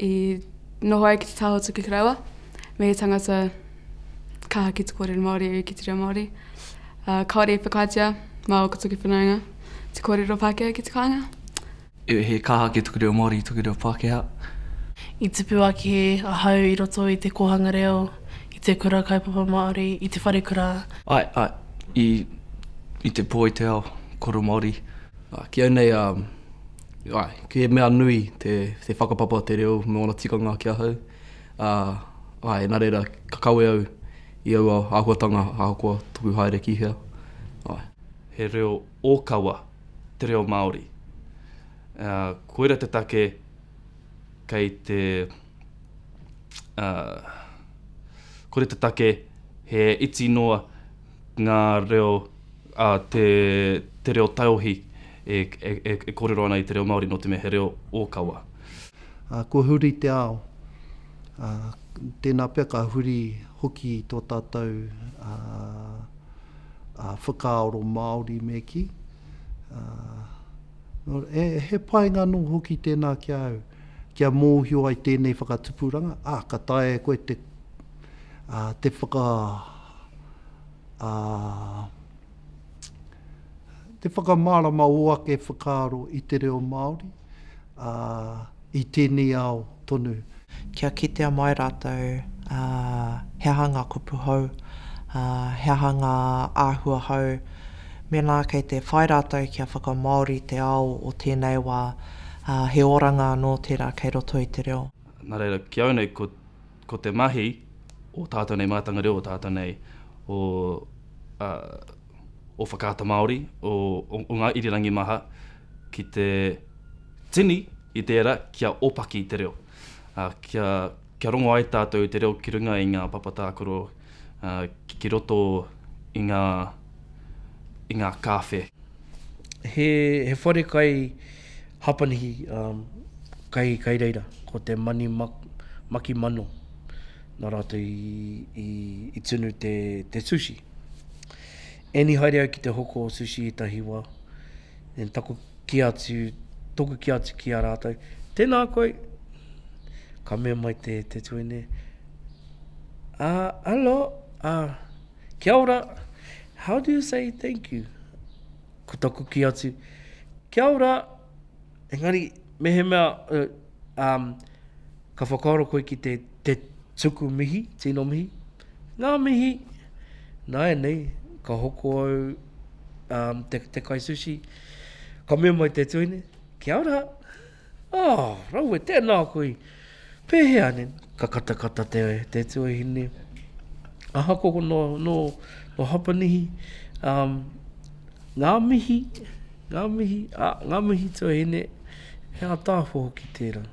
I noho ai ki te taho tuku karawa. Me he tangata kaha ki te kōrero Māori e ki te reo Māori. Kaore e whakaatia, mā o ka tuku whanaunga. Te kōrero Pākehā ki te kāinga. He kaha ki tuku reo Māori, tuku reo Pākehā. I te puake ahau I roto I te kohanga reo, I te kura kaupapa Māori, I te whare kura. I te pō I te ao, koro Māori. Ki au nei, ki he mea nui te whakapapa te reo me ona tikanga ki ahau. Nā reira, ka kaue au I aua āhuatanga āhukua tuku haere ki hea. He reo ōkawa, te reo Māori. Koera te take kei te... Koera te take he iti noa ngā reo te reo tauhi e kōrero ana I te reo Māori no te mea he reo ōkawa. Ko huri te ao. Tēnā pia ka huri hoki tō tātou whakaaro Māori me ki. He pai ngā no hoki tēnā ki au. Kia mōhio ai tēnei whakatupuranga. Ka tae koe te whakamārama oake whakaaro I te reo Māori. I tēnei ao tonu. Kia kitea mai rātou, he hanga kupu hau, he hanga āhua hau, mena kei te whai rātou kia whakamāori te ao o tēnei wā, he oranga no tērā kei roto I te reo. Nā reira, ki au nei ko te mahi o tātou nei mātanga reo, o tātou nei o whakaata Māori, o ngā irirangi maha, ki te tini I tērā kia opaki te reo. Kia rongo ai tātou te reo ki runga I ngā papatākoro ki roto I ngā kāwhe. He whare kai hapanihi kai reira, ko te mani maki mano. Nā rātou I tunu te sushi. Eni haere au ki te hoko o sushi I tahi wā. Toku ki atu ki a rātou. Tēnā koe. Ka mea mai te tuene. Hello. Kia ora. How do you say thank you? Ko toku ki atu. Kia ora. Engari, me he mea, ka whakaaro koe ki te tuku mihi, tino mihi. Ngā mihi. Nā nei, ka hoko au te kai sushi. Ka mea mai te tuene. Kia ora. Rau e tēnā koe. Pēhea nen, ka katakata te tuahine. Aha koko no hapanihi. Ngā mihi tuahine. Hea tāwho ki tērā.